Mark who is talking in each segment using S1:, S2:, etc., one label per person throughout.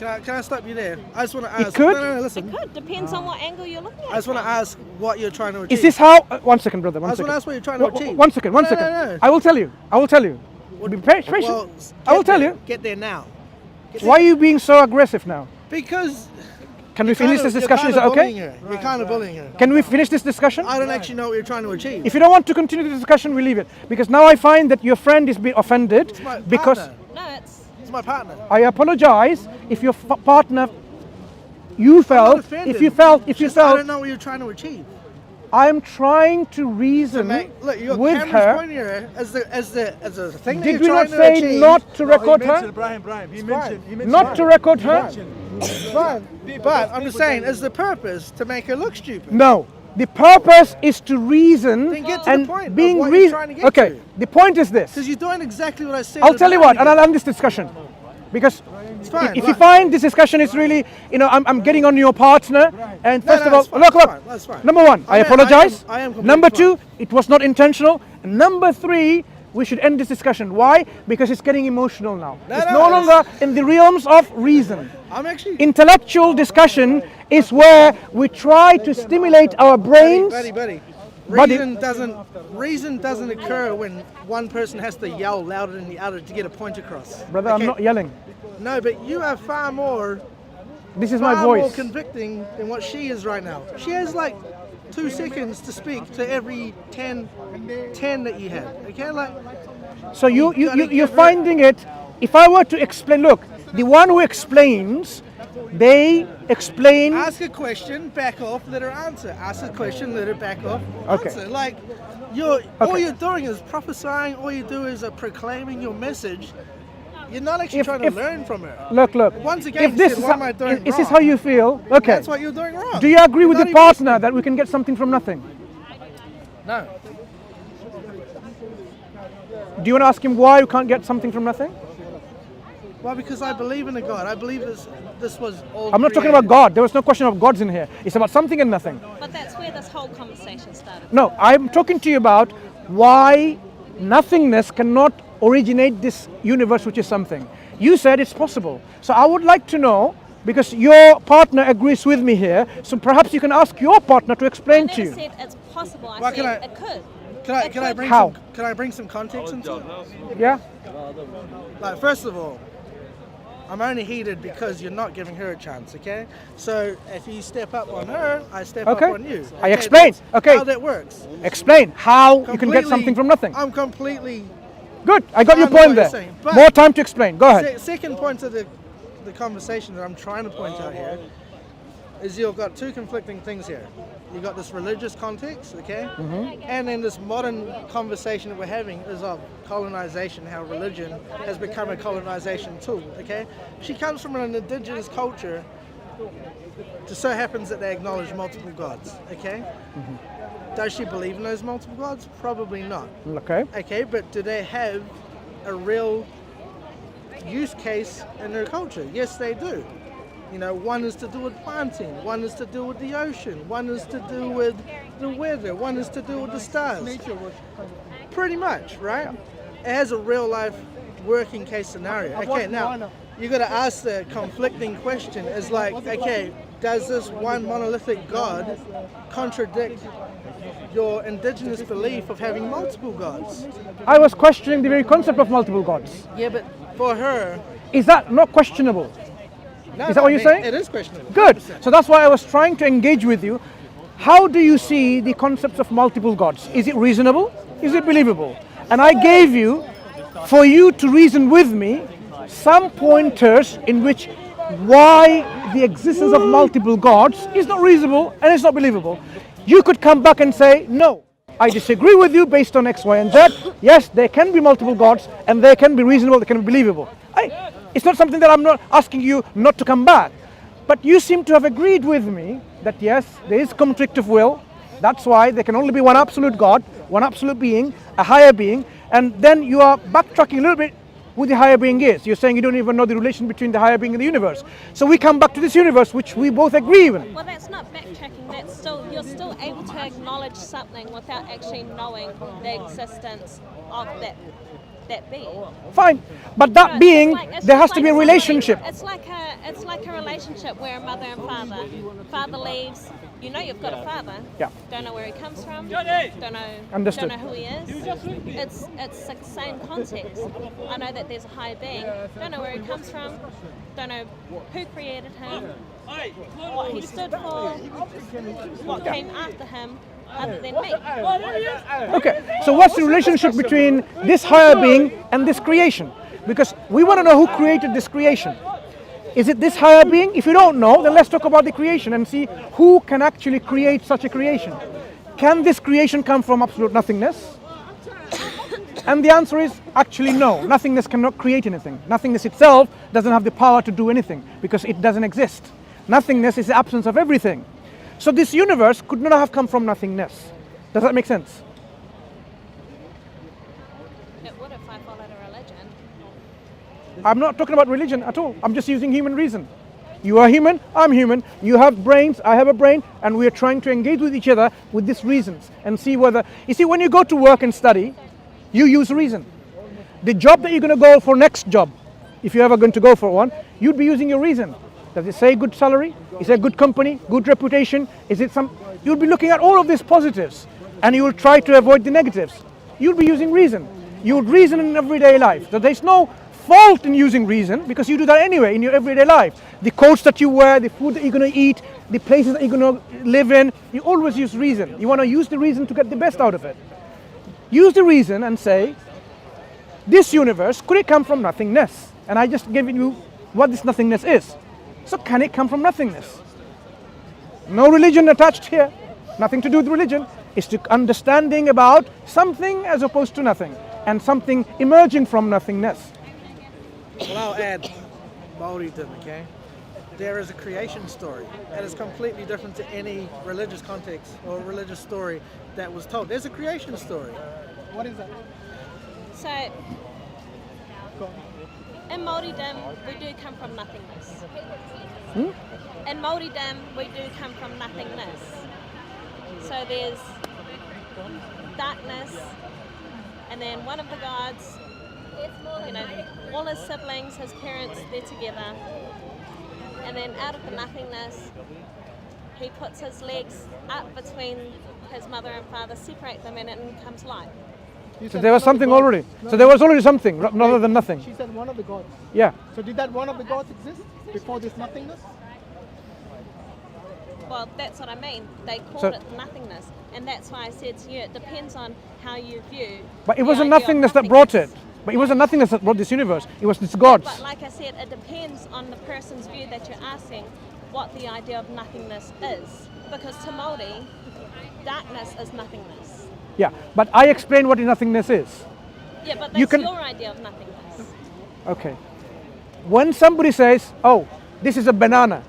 S1: Can I stop you there? I just want to ask.
S2: It could.
S1: No, listen.
S3: It could. Depends on what angle you're looking at.
S1: I just want to ask what you're trying to achieve.
S2: Is this how? One second, brother. One
S1: I just
S2: second.
S1: want to ask what you're trying to achieve.
S2: One second. One second.
S1: No.
S2: I will tell you. I will tell you. Be patient.
S1: Well,
S2: I will tell you.
S1: Get there now.
S2: Why are you being so aggressive now?
S1: Because.
S2: Can we finish this discussion? Is that okay?
S1: You're kind of bullying her.
S2: Can we finish this discussion?
S1: I don't actually know what you're trying to achieve.
S2: If you don't want to continue the discussion, we leave it. Because now I find that your friend is being offended
S1: It's my
S2: because
S1: partner.
S3: No, it's
S1: my partner.
S2: I apologize if your partner, you felt,
S1: I'm not
S2: if you felt,
S1: I don't know what you're trying to achieve.
S2: I'm trying to reason
S1: Look, your
S2: with
S1: camera's
S2: her.
S1: pointing at her as the thing that
S2: Did
S1: you're
S2: we not
S1: trying to
S2: say
S1: achieve.
S2: not to record
S4: he
S2: her?
S4: mentioned Brian. He mentioned
S2: Not to record her?
S1: But I'm just saying, is the purpose to make her look stupid?
S2: No. The purpose is to reason
S1: Then get to the
S2: and
S1: point of
S2: being
S1: what you're trying to get
S2: Okay,
S1: to.
S2: the point is this.
S1: Because you're doing exactly what I said.
S2: I'll tell you what, and I'll end this discussion. Because
S1: fine,
S2: if you find this discussion is really, I'm getting on your partner, and first of all,
S1: that's fine,
S2: look,
S1: that's fine.
S2: number one, I apologize.
S1: I am completely
S2: Number
S1: fine.
S2: two, it was not intentional. And number three, we should end this discussion. Why? Because it's getting emotional now. It's no longer in the realms of reason.
S1: I'm actually.
S2: Intellectual discussion is where we try to stimulate our brains.
S1: Buddy.
S2: Buddy.
S1: Reason doesn't occur when one person has to yell louder than the other to get a point across.
S2: Brother, I'm not yelling.
S1: No, but you are far more
S2: This is my
S1: more
S2: voice.
S1: convicting than what she is right now. She has like 2 seconds to speak to every 10 that you have. Okay, like.
S2: So
S1: gotta
S2: you're
S1: give her-
S2: finding it. If I were to explain, look, the one who explains, they explain.
S1: Ask a question, back off, let her answer. Ask a question, let her back off,
S2: Okay.
S1: answer. Like, all you're doing is prophesying. All you do is proclaiming your message. You're not actually trying to learn from her.
S2: Look.
S1: Once again,
S2: If
S1: you
S2: this
S1: said,
S2: is
S1: what am I doing
S2: is this
S1: wrong?
S2: how you feel? Okay.
S1: That's what you're doing wrong.
S2: Do you agree with
S1: You're
S2: the
S1: not even
S2: partner
S1: listening.
S2: that we can get something from nothing?
S1: No.
S2: Do you want to ask him why you can't get something from nothing?
S1: Well, because I believe in a God. I believe this was all.
S2: I'm not talking about God. There was no question of gods in here. It's about something and nothing.
S3: but that's where this whole conversation started.
S2: No, I'm talking to you about why nothingness cannot originate this universe, which is something. You said it's possible. So I would like to know, because your partner agrees with me here, so perhaps you can ask your partner to explain
S3: I
S2: to
S3: never
S2: you.
S3: said it's possible. I
S1: Well,
S3: said
S1: can
S3: it could.
S2: How?
S1: Can I bring some context into it?
S2: Yeah?
S1: Like, first of all, I'm only heated because you're not giving her a chance, okay? So if you step up on her, I step up
S2: Okay.
S1: on you.
S2: I explain.
S1: That's
S2: Okay.
S1: how that works.
S2: Explain how you can get
S1: Completely-
S2: something from nothing.
S1: I'm completely.
S2: Good. I got your
S1: I know what
S2: point
S1: you're
S2: there.
S1: saying, but-
S2: More time to explain. Go ahead.
S1: Second point of the conversation that I'm trying to point out here is you've got two conflicting things here. You've got this religious context, okay? And then this modern conversation that we're having is of colonization, how religion has become a colonization tool, okay? She comes from an indigenous culture. Just so happens that they acknowledge multiple gods, okay? Does she believe in those multiple gods? Probably not.
S2: Okay.
S1: Okay, but do they have a real use case in their culture? Yes, they do. You know, one is to do with planting, one is to do with the ocean, one is to do with the weather, one is to do with the stars. Pretty much, right? It has a real life working case scenario. Okay, now you got to ask the conflicting question is like, okay, does this one monolithic God contradict your indigenous belief of having multiple gods?
S2: I was questioning the very concept of multiple gods.
S1: Yeah, but for her,
S2: Is that not questionable?
S1: no,
S2: Is that what you're saying?
S1: It is questionable.
S2: Good.
S1: 100%.
S2: So that's why I was trying to engage with you. How do you see the concepts of multiple gods? Is it reasonable? Is it believable? And I gave you, for you to reason with me, some pointers in which why the existence of multiple gods is not reasonable and it's not believable. You could come back and say, no, I disagree with you based on X, Y, and Z. Yes, there can be multiple gods and they can be reasonable, they can be believable. It's not something that I'm not asking you not to come back. But you seem to have agreed with me that yes, there is conflict of will. That's why there can only be one absolute God, one absolute being, a higher being. And then you are backtracking a little bit who the higher being is. You're saying you don't even know the relation between the higher being and the universe. So we come back to this universe, which we both agree with.
S3: Well, that's not backtracking. That's still, you're still able to acknowledge something without actually knowing the existence of that that being.
S2: Fine, but that
S3: It's
S2: being,
S3: like- it's
S2: there
S3: just
S2: has to be a
S3: somebody-
S2: relationship.
S3: It's like a relationship where a mother and father. Father leaves. You know you've got a father.
S2: Yeah.
S3: Don't know where he comes from. Don't know.
S2: Understood.
S3: Don't know who he is. It's the same context. I know that there's a higher being. Don't know where he comes from. Don't know who created him. What he stood for. What came after him. Other than me.
S2: Okay, so what's the relationship between this higher being and this creation? Because we want to know who created this creation. Is it this higher being? If you don't know, then let's talk about the creation and see who can actually create such a creation. Can this creation come from absolute nothingness? And the answer is actually no. Nothingness cannot create anything. Nothingness itself doesn't have the power to do anything because it doesn't exist. Nothingness is the absence of everything. So this universe could not have come from nothingness. Does that make sense?
S3: It would if I followed a religion.
S2: I'm not talking about religion at all. I'm just using human reason. You are human, I'm human. You have brains, I have a brain, and we are trying to engage with each other with these reasons and see whether... You see, when you go to work and study, you use reason. The job that you're going to go for next job, if you're ever going to go for one, you'd be using your reason. Does it say good salary? Is it a good company? Good reputation? Is it some... You'll be looking at all of these positives and you will try to avoid the negatives. You'll be using reason. You would reason in everyday life. So there's no fault in using reason because you do that anyway in your everyday life. The coats that you wear, the food that you're going to eat, the places that you're going to live in, you always use reason. You want to use the reason to get the best out of it. Use the reason and say, this universe, could it come from nothingness? And I just gave you what this nothingness is. So can it come from nothingness? No religion attached here. Nothing to do with religion. It's to understanding about something as opposed to nothing. And something emerging from nothingness.
S1: Well, I'll add Maoridom, okay? There is a creation story that is completely different to any religious context or religious story that was told. There's a creation story.
S4: What is that?
S3: So, in Māoridom, we do come from nothingness. In Māoridom, we do come from nothingness. So there's darkness, and then one of the gods, you know, all his siblings, his parents, they're together. And then out of the nothingness, he puts his legs up between his mother and father, separate them, and in comes light.
S2: So there was something already. So there was already something, rather than nothing.
S4: She said one of the gods.
S2: Yeah.
S4: So did that one of the gods exist before this nothingness?
S3: Well, that's what I mean. They called it nothingness. And that's why I said to you, it depends on how you view.
S2: But it
S3: the
S2: wasn't
S3: idea of
S2: nothingness that brought it. But it wasn't nothingness that brought this universe. It was this gods.
S3: But like I said, it depends on the person's view that you're asking what the idea of nothingness is. Because to Māori, darkness is nothingness.
S2: Yeah, but I explained what nothingness is.
S3: Yeah, but
S2: You
S3: that's
S2: can-
S3: your idea of nothingness.
S2: Okay. When somebody says, oh, this is a banana,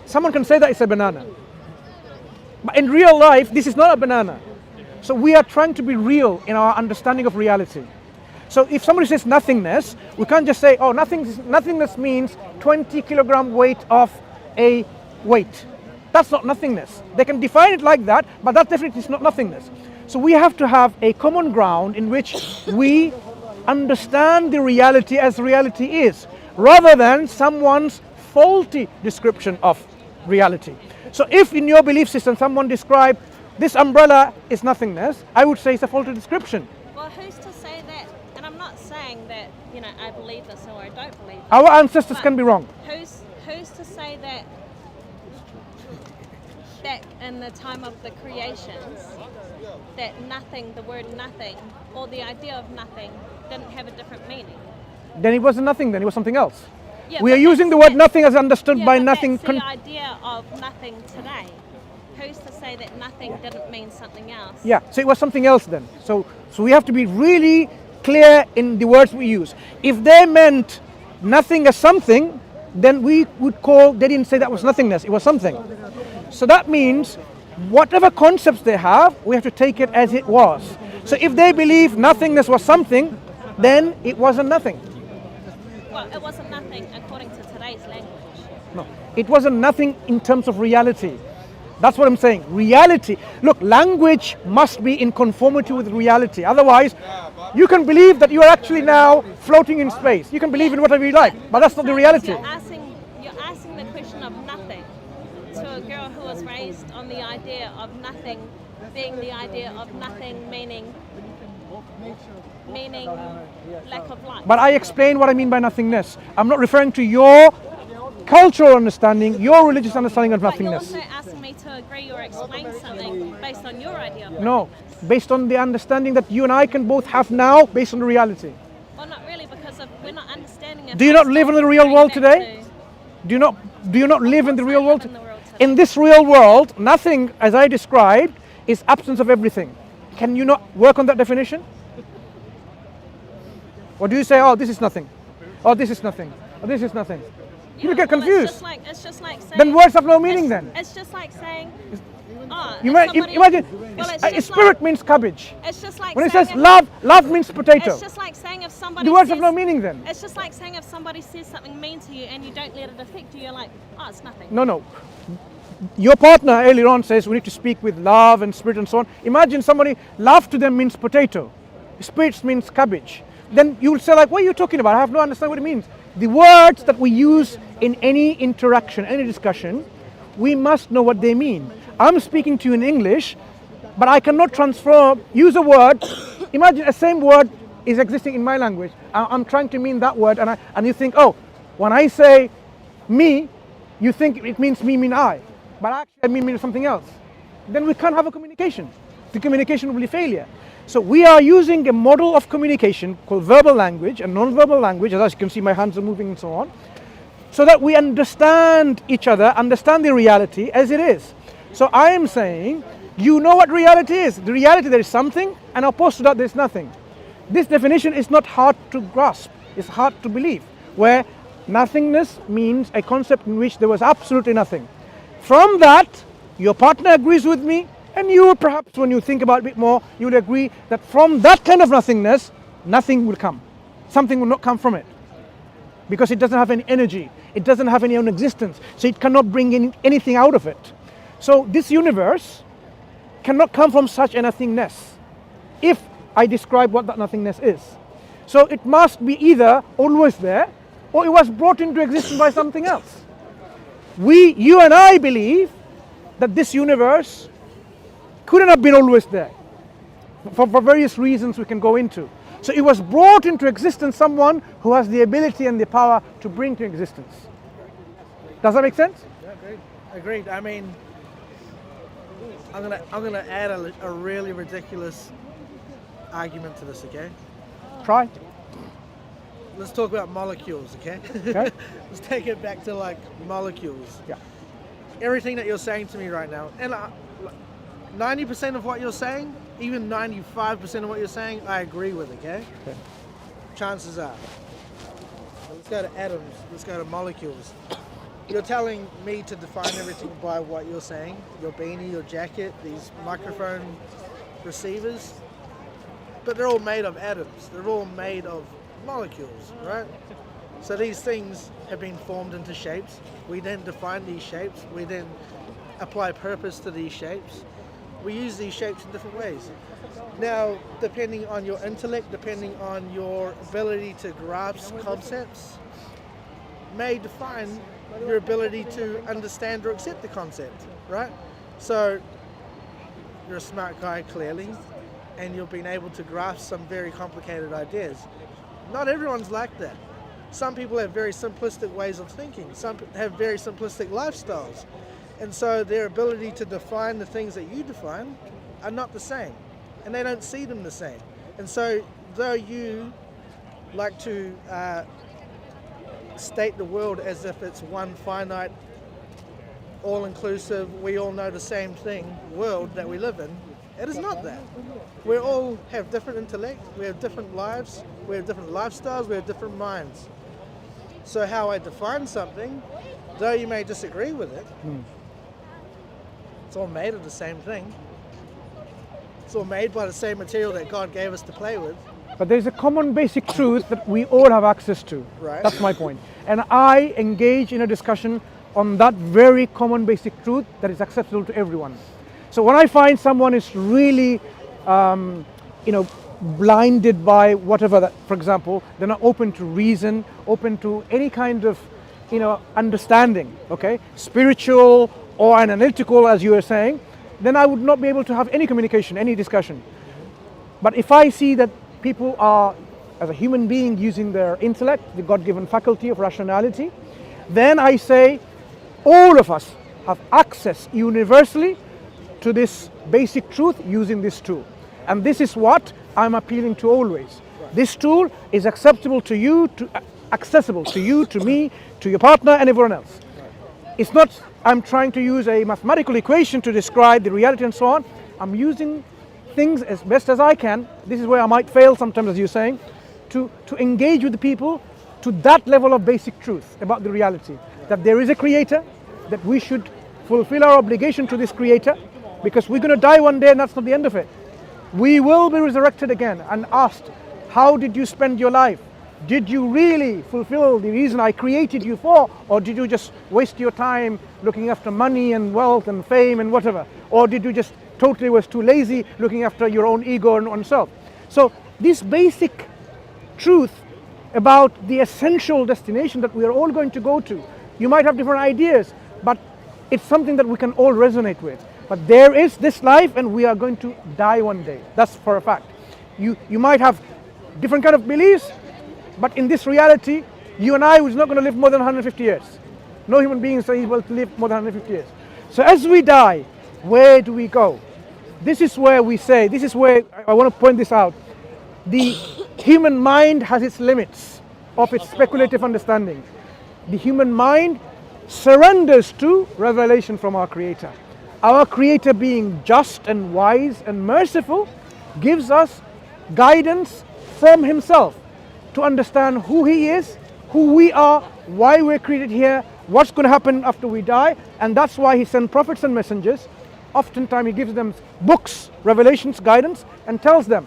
S2: someone can say that it's a banana. But in real life, this is not a banana. So we are trying to be real in our understanding of reality. So if somebody says nothingness, we can't just say, oh, nothingness means 20 kilogram weight of a weight. That's not nothingness. They can define it like that, but that definitely is not nothingness. So we have to have a common ground in which we understand the reality as reality is, rather than someone's faulty description of reality. So if in your belief system someone described this umbrella is nothingness, I would say it's a faulty description.
S3: Well, who's to say that? And I'm not saying that, you know, I believe this or I don't believe this.
S2: Our ancestors
S3: But
S2: can be wrong.
S3: Who's to say that back in the time of the creations, that nothing, the word nothing, or the idea of nothing, didn't have a different meaning?
S2: Then it wasn't nothing, then it was something else.
S3: Yeah,
S2: We are
S3: but
S2: using the
S3: that's-
S2: word nothing as understood
S3: yeah,
S2: by
S3: but
S2: nothing.
S3: That's the idea of nothing today. Who's to say that nothing didn't mean something else?
S2: Yeah, so it was something else then. So we have to be really clear in the words we use. If they meant nothing as something, then we would call, they didn't say that was nothingness, it was something. So that means whatever concepts they have, we have to take it as it was. So if they believe nothingness was something, then it wasn't nothing.
S3: Well, it wasn't nothing according to today's language.
S2: No, it wasn't nothing in terms of reality. That's what I'm saying. Reality. Look, language must be in conformity with reality. Otherwise, You can believe that you are actually now floating in space. You can believe in whatever you like, but that's not the reality.
S3: You're asking the question of nothing to a girl who was raised on the idea of nothing being the idea of nothing, meaning lack of life.
S2: But I explain what I mean by nothingness. I'm not referring to your cultural understanding, your religious understanding of nothingness.
S3: But you're also asking me to agree or explain something based on your idea of
S2: No,
S3: nothingness.
S2: based on the understanding that you and I can both have now, based on the reality.
S3: Well, not really, because we're not understanding it.
S2: Do you not live in the real world
S3: Going back
S2: today? Do you not live in the real world?
S3: in the world today.
S2: In this real world, nothing, as I described, is absence of everything. Can you not work on that definition? Or do you say, oh, this is nothing, oh, this is nothing, oh, this is nothing? You get confused.
S3: It's just like saying,
S2: Then words have no meaning then.
S3: It's just like saying,
S2: Imagine,
S3: well, it's just
S2: spirit means cabbage.
S3: It's just like
S2: When it
S3: saying
S2: says love means potato.
S3: It's just like saying if somebody
S2: The words
S3: says,
S2: have no meaning then.
S3: It's just like saying if somebody says something mean to you and you don't let it affect you, you're like, oh, it's nothing.
S2: No. Your partner earlier on says we need to speak with love and spirit and so on. Imagine somebody, love to them means potato, spirits means cabbage. Then you will say like, what are you talking about? I have no understanding what it means. The words that we use in any interaction, any discussion, we must know what they mean. I'm speaking to you in English, but I cannot use a word. Imagine a same word is existing in my language. I'm trying to mean that word, and you think, oh, when I say me, you think it means me, mean I. But actually I mean something else. Then we can't have a communication. The communication will be failure. So we are using a model of communication called verbal language and non-verbal language, as you can see my hands are moving and so on, so that we understand each other, understand the reality as it is. So I am saying, you know what reality is. The reality, there is something, and opposed to that there is nothing. This definition is not hard to grasp, it's hard to believe, where nothingness means a concept in which there was absolutely nothing. From that, your partner agrees with me, and you perhaps, when you think about it a bit more, you will agree that from that kind of nothingness, nothing will come. Something will not come from it. Because it doesn't have any energy, it doesn't have any own existence, so it cannot bring anything out of it. So this universe cannot come from such a nothingness, if I describe what that nothingness is. So it must be either always there, or it was brought into existence by something else. You and I believe that this universe couldn't have been always there, for various reasons we can go into. So it was brought into existence someone who has the ability and the power to bring to existence. Does that make sense?
S1: Yeah, agreed. I mean, I'm gonna add a really ridiculous argument to this, okay?
S2: Try.
S1: Let's talk about molecules, okay?
S2: Okay.
S1: Let's take it back to like molecules.
S2: Yeah.
S1: Everything that you're saying to me right now, and 90% of what you're saying, even 95% of what you're saying, I agree with, okay? Chances are. So let's go to atoms, let's go to molecules. You're telling me to define everything by what you're saying, your beanie, your jacket, these microphone receivers, but they're all made of atoms, they're all made of molecules, right? So these things have been formed into shapes. We then define these shapes, we then apply purpose to these shapes. We use these shapes in different ways. Now, depending on your intellect, depending on your ability to grasp concepts, may define your ability to understand or accept the concept, right? So, you're a smart guy, clearly, and you've been able to grasp some very complicated ideas. Not everyone's like that. Some people have very simplistic ways of thinking. Some have very simplistic lifestyles. And so their ability to define the things that you define are not the same, and they don't see them the same. And so though you like to state the world as if it's one finite, all-inclusive, we all know the same thing world that we live in, it is not that. We all have different intellect, we have different lives, we have different lifestyles, we have different minds. So how I define something, though you may disagree with it, it's all made of the same thing. It's all made by the same material that God gave us to play with.
S2: But there's a common basic truth that we all have access to.
S1: Right.
S2: That's my point. And I engage in a discussion on that very common basic truth that is acceptable to everyone. So when I find someone is really, blinded by whatever that, for example, they're not open to reason, open to any kind of, understanding, okay, spiritual or analytical, as you were saying, then I would not be able to have any communication, any discussion. But if I see that people are, as a human being, using their intellect, the God-given faculty of rationality, then I say all of us have access universally to this basic truth using this tool. And this is what I'm appealing to always. This tool is acceptable to you, accessible to you, to me, to your partner and everyone else. It's not I'm trying to use a mathematical equation to describe the reality and so on. I'm using things as best as I can. This is where I might fail sometimes, as you're saying, to engage with the people to that level of basic truth about the reality. That there is a creator, that we should fulfill our obligation to this creator, because we're going to die one day and that's not the end of it. We will be resurrected again and asked, how did you spend your life? Did you really fulfill the reason I created you for, or did you just waste your time looking after money and wealth and fame and whatever? Or did you just totally was too lazy looking after your own ego and oneself? So this basic truth about the essential destination that we are all going to go to, you might have different ideas, but it's something that we can all resonate with. But there is this life and we are going to die one day. That's for a fact. You might have different kind of beliefs, but in this reality, you and I is not going to live more than 150 years. No human being is able to live more than 150 years. So as we die, where do we go? This is where we say, this is where I want to point this out. The human mind has its limits of its speculative understanding. The human mind surrenders to revelation from our Creator. Our Creator, being just and wise and merciful, gives us guidance from Himself to understand who He is, who we are, why we're created here, what's going to happen after we die. And that's why He sends prophets and messengers. Oftentimes He gives them books, revelations, guidance, and tells them,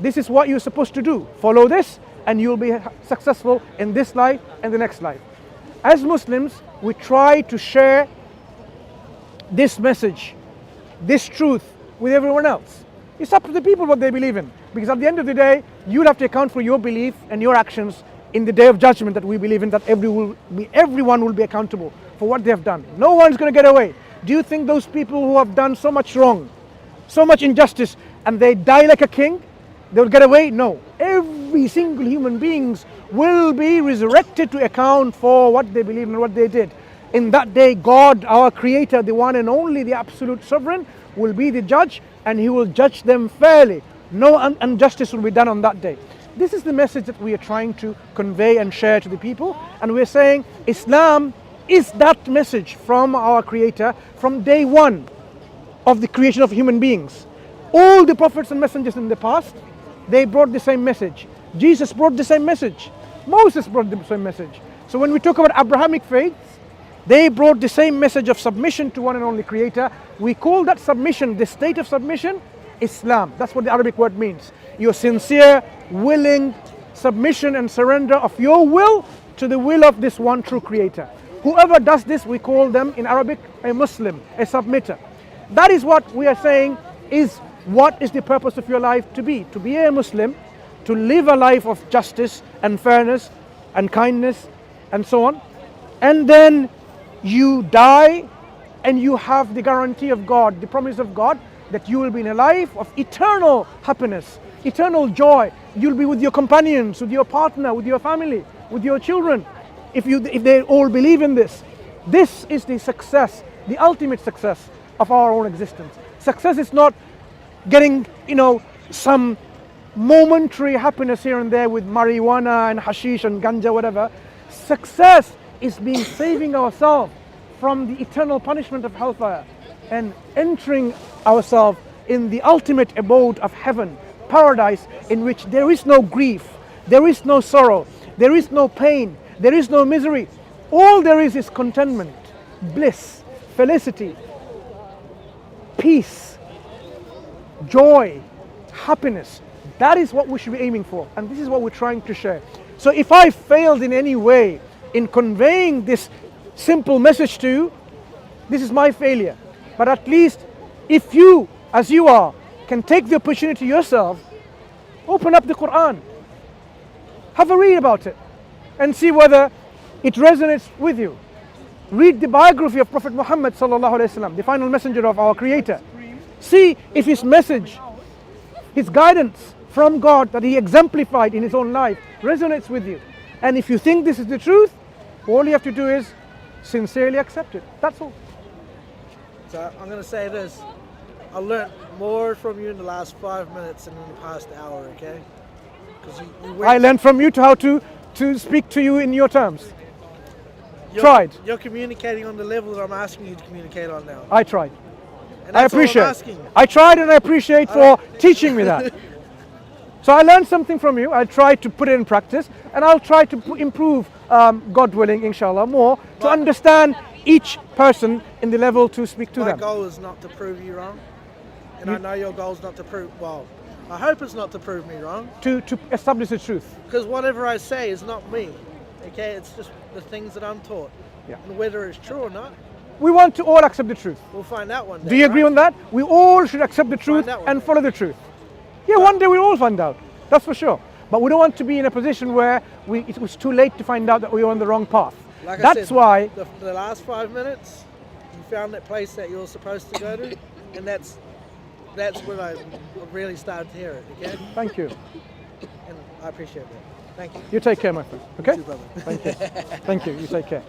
S2: this is what you're supposed to do. Follow this and you'll be successful in this life and the next life. As Muslims, we try to share this message, this truth with everyone else. It's up to the people what they believe in. Because at the end of the day, you'll have to account for your belief and your actions in the day of judgment that we believe in, that everyone will be accountable for what they have done. No one's going to get away. Do you think those people who have done so much wrong, so much injustice, and they die like a king, they will get away? No. Every single human beings will be resurrected to account for what they believe and what they did. In that day, God, our Creator, the one and only, the absolute sovereign, will be the judge, and He will judge them fairly. No injustice will be done on that day. This is the message that we are trying to convey and share to the people. And we're saying Islam is that message from our Creator from day one of the creation of human beings. All the prophets and messengers in the past, they brought the same message. Jesus brought the same message. Moses brought the same message. So when we talk about Abrahamic faiths, they brought the same message of submission to one and only Creator. We call that submission, the state of submission, Islam. That's what the Arabic word means. Your sincere, willing submission and surrender of your will to the will of this one true Creator. Whoever does this, we call them in Arabic a Muslim, a submitter. That is what we are saying is what is the purpose of your life to be a Muslim, to live a life of justice and fairness and kindness and so on. And then you die and you have the guarantee of God, the promise of God, that you will be in a life of eternal happiness, eternal joy. You'll be with your companions, with your partner, with your family, with your children. If they all believe in this, this is the success, the ultimate success of our own existence. Success is not getting, some momentary happiness here and there with marijuana and hashish and ganja, whatever. Success is saving ourselves from the eternal punishment of hellfire and entering ourselves in the ultimate abode of heaven, paradise, in which there is no grief, there is no sorrow, there is no pain, there is no misery. All there is contentment, bliss, felicity, peace, joy, happiness. That is what we should be aiming for, and this is what we're trying to share. So if I failed in any way in conveying this simple message to you, this is my failure. But at least if you, as you are, can take the opportunity yourself, Open up the Quran. Have a read about it and see whether it resonates with you. Read the biography of Prophet Muhammad sallallahu alaihi wasallam, the final messenger of our Creator. See if his message, his guidance from God that he exemplified in his own life resonates with you. And if you think this is the truth, all you have to do is sincerely accept it. That's all.
S1: So I'm going to say this. I learned more from you in the last 5 minutes than in the past hour, okay? Because
S2: I learned from you to how to speak to you in your terms. Tried.
S1: You're communicating on the level that I'm asking you to communicate on now.
S2: I tried.
S1: And
S2: I
S1: that's all I'm
S2: appreciate.
S1: asking.
S2: I tried and I appreciate for teaching me that. So I learned something from you. I'll try to put it in practice, and I'll try to improve, God willing, inshallah, more to understand each person in the level to speak to
S1: My
S2: them.
S1: goal is not to prove you wrong. And I know your goal is not to prove, well, I hope it's not to prove me wrong.
S2: To establish the truth.
S1: Because whatever I say is not me. Okay, it's just the things that I'm taught.
S2: Yeah.
S1: And whether it's true or not,
S2: We want to all accept the truth.
S1: we'll find out one day.
S2: Do you agree
S1: right?
S2: on that? We all should accept the truth
S1: out one
S2: and
S1: day.
S2: follow the truth. Yeah, one day we'll all find out. That's for sure. But we don't want to be in a position where it was too late to find out that we were on the wrong path.
S1: Like I
S2: That's
S1: said,
S2: why
S1: the last 5 minutes, you found that place that you're supposed to go to, and that's when I really started to hear it. Okay,
S2: Thank you.
S1: and I appreciate that. Thank you.
S2: You take care, my friend. Okay?
S1: You too, brother.
S2: Thank you. Thank you. You take care.